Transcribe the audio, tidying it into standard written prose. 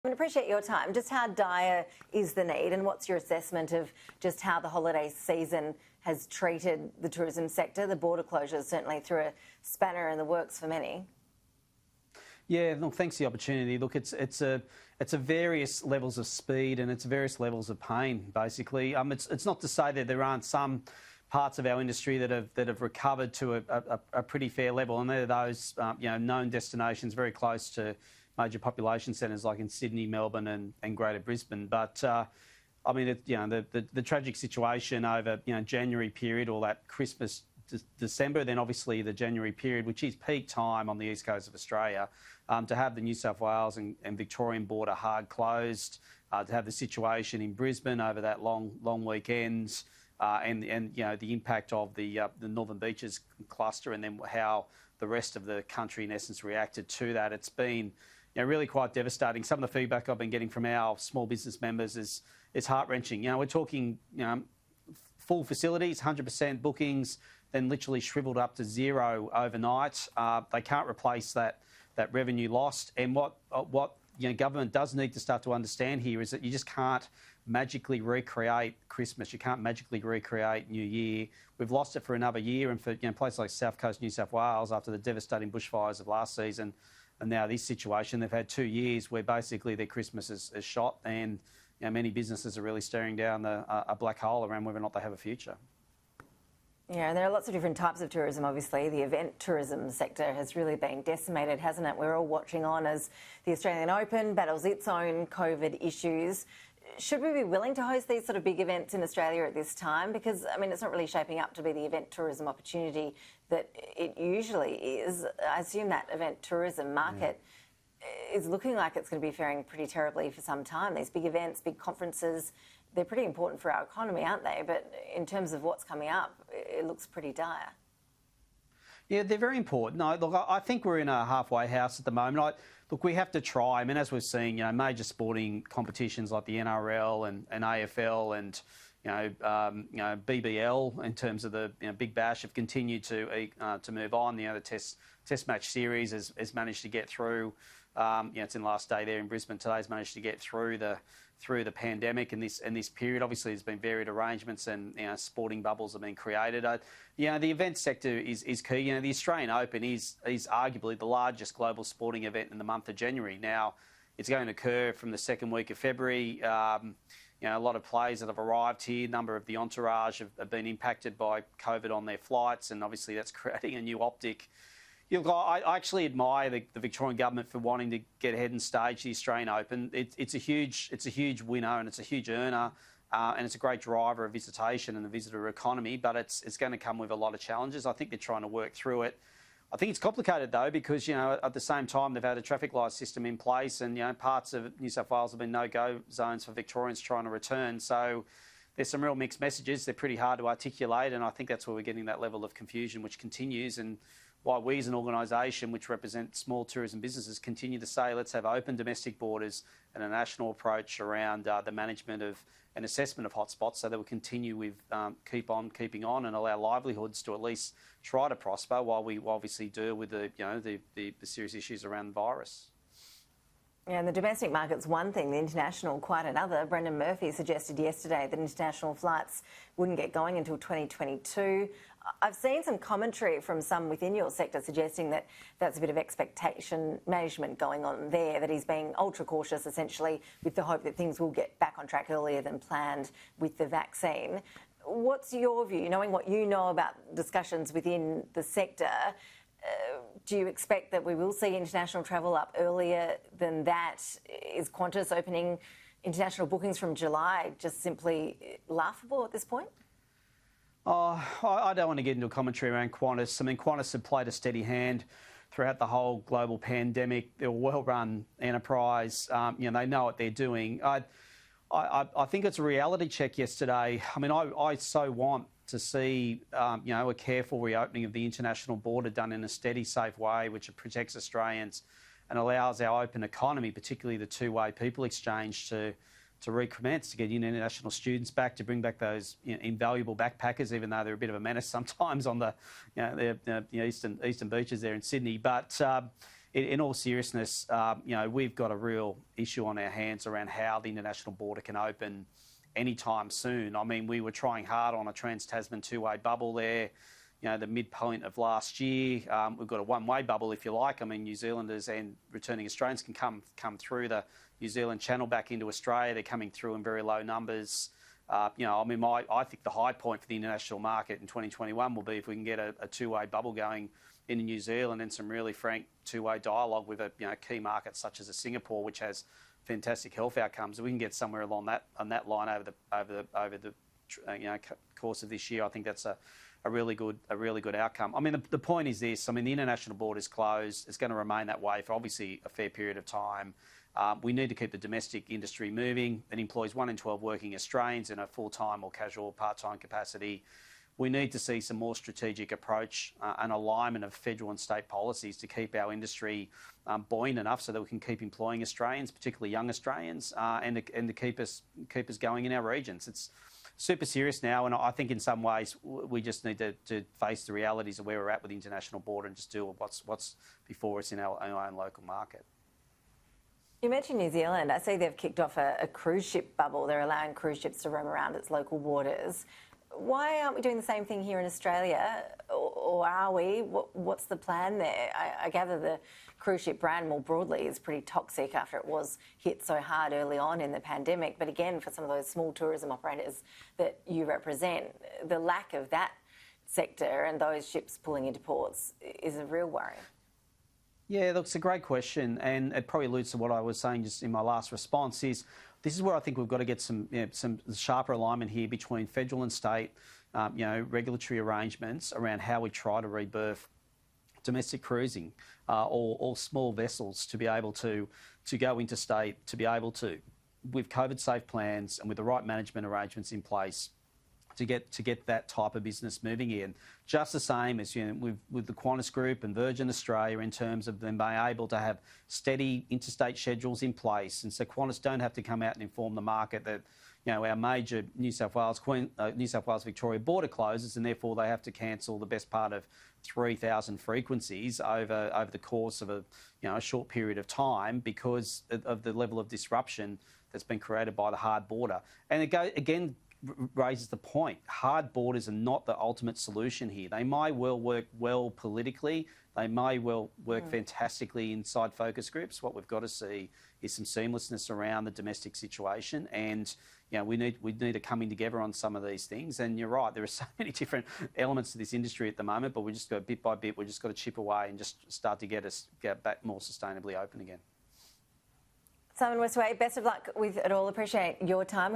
I appreciate your time. Just how dire is the need, and what's your assessment of just how the holiday season has treated the tourism sector? The border closures certainly threw a spanner in the works for many. Yeah, look, thanks for the opportunity. Look, it's a various levels of speed and it's various levels of pain. Basically, it's not to say that there aren't some parts of our industry that have recovered to a pretty fair level, and they're those known destinations very close to major population centres like in Sydney, Melbourne, and Greater Brisbane. But I mean, the tragic situation over January period, all that Christmas, December, then obviously the January period, which is peak time on the east coast of Australia, to have the New South Wales and Victorian border hard closed, to have the situation in Brisbane over that long weekends, and the impact of the Northern Beaches cluster, and then how the rest of the country in essence reacted to that. It's been really quite devastating. Some of the feedback I've been getting from our small business members is heart-wrenching. We're talking full facilities, 100% bookings, then literally shrivelled up to zero overnight. They can't replace that revenue lost. And what government does need to start to understand here is that you just can't magically recreate Christmas. You can't magically recreate New Year. We've lost it for another year, and for places like South Coast New South Wales, after the devastating bushfires of last season, and now this situation, they've had 2 years where basically their Christmas is shot, and many businesses are really staring down a black hole around whether or not they have a future. Yeah, and there are lots of different types of tourism, obviously. The event tourism sector has really been decimated, hasn't it? We're all watching on as the Australian Open battles its own COVID issues. Should we be willing to host these sort of big events in Australia at this time? Because, I mean, it's not really shaping up to be the event tourism opportunity that it usually is. I assume that event tourism market is looking like it's going to be faring pretty terribly for some time. These big events, big conferences, they're pretty important for our economy, aren't they? But in terms of what's coming up, it looks pretty dire. Yeah, they're very important. No, look, I think we're in a halfway house at the moment. Look, we have to try. I mean, as we're seeing, major sporting competitions like the NRL and AFL and BBL in terms of the Big Bash have continued to move on. The Test match series has managed to get through. It's in the last day there in Brisbane today. Has managed to get through the pandemic and this period. Obviously, there's been varied arrangements and sporting bubbles have been created. The event sector is key. The Australian Open is arguably the largest global sporting event in the month of January. Now, it's going to occur from the second week of February. A lot of players that have arrived here, a number of the entourage have been impacted by COVID on their flights, and obviously that's creating a new optic. I actually admire the Victorian government for wanting to get ahead and stage the Australian Open. It's a huge winner and it's a huge earner, and it's a great driver of visitation and the visitor economy. But it's going to come with a lot of challenges. I think they're trying to work through it. I think it's complicated though because at the same time they've had a traffic light system in place, and parts of New South Wales have been no-go zones for Victorians trying to return. So there's some real mixed messages. They're pretty hard to articulate, and I think that's where we're getting that level of confusion, which continues. And why we as an organisation, which represent small tourism businesses, continue to say let's have open domestic borders and a national approach around the management of and assessment of hotspots, so that we continue with keeping on and allow livelihoods to at least try to prosper while we obviously deal with the serious issues around the virus. Yeah, and the domestic market's one thing, the international quite another. Brendan Murphy suggested yesterday that international flights wouldn't get going until 2022. I've seen some commentary from some within your sector suggesting that that's a bit of expectation management going on there, that he's being ultra cautious essentially with the hope that things will get back on track earlier than planned with the vaccine. What's your view, knowing what you know about discussions within the sector? Do you expect that we will see international travel up earlier than that? Is Qantas opening international bookings from July just simply laughable at this point? I don't want to get into a commentary around Qantas. I mean, Qantas have played a steady hand throughout the whole global pandemic. They're a well-run enterprise. They know what they're doing. I think it's a reality check yesterday. I mean, I so want to see, a careful reopening of the international border done in a steady, safe way, which protects Australians and allows our open economy, particularly the two-way people exchange, to recommence, to get international students back, to bring back those invaluable backpackers, even though they're a bit of a menace sometimes on the eastern beaches there in Sydney. But in all seriousness, we've got a real issue on our hands around how the international border can open anytime soon. I mean, we were trying hard on a trans-Tasman two-way bubble there, the midpoint of last year. We've got a one-way bubble, if you like. I mean, New Zealanders and returning Australians can come through the New Zealand Channel back into Australia. They're coming through in very low numbers. I think the high point for the international market in 2021 will be if we can get a two-way bubble going in New Zealand and some really frank two-way dialogue with a key market such as Singapore, which has fantastic health outcomes. If we can get somewhere along that line over the course of this year, I think that's a really good outcome. I mean, the point is this. I mean, the international border is closed. It's going to remain that way for obviously a fair period of time. We need to keep the domestic industry moving. It employs 1 in 12 working Australians in a full-time or casual part-time capacity. We need to see some more strategic approach and alignment of federal and state policies to keep our industry buoyant enough so that we can keep employing Australians, particularly young Australians, and to keep us going in our regions. It's super serious now, and I think in some ways we just need to face the realities of where we're at with the international border and just deal with what's before us in our own local market. You mentioned New Zealand. I see they've kicked off a cruise ship bubble. They're allowing cruise ships to roam around its local waters. Why aren't we doing the same thing here in Australia, or are we? What's the plan there? I gather the cruise ship brand more broadly is pretty toxic after it was hit so hard early on in the pandemic. But again, for some of those small tourism operators that you represent, the lack of that sector and those ships pulling into ports is a real worry. Yeah, that's a great question, and it probably alludes to what I was saying just in my last response. This is where I think we've got to get some sharper alignment here between federal and state, regulatory arrangements around how we try to rebirth domestic cruising or small vessels to be able to go interstate, to be able to, with COVID-safe plans and with the right management arrangements in place, to get that type of business moving in. Just the same as with the Qantas Group and Virgin Australia in terms of them being able to have steady interstate schedules in place, and so Qantas don't have to come out and inform the market that our major New South Wales Victoria border closes, and therefore they have to cancel the best part of 3,000 frequencies over the course of a short period of time because of the level of disruption that's been created by the hard border. And it raises the point. Hard borders are not the ultimate solution here. They may well work well politically. They may well work fantastically inside focus groups. What we've got to see is some seamlessness around the domestic situation, and we need a coming together on some of these things. And you're right, there are so many different elements to this industry at the moment, but we just got bit by bit. We just got to chip away and just start to get back more sustainably open again. Simon Westaway, best of luck with it all. Appreciate your time.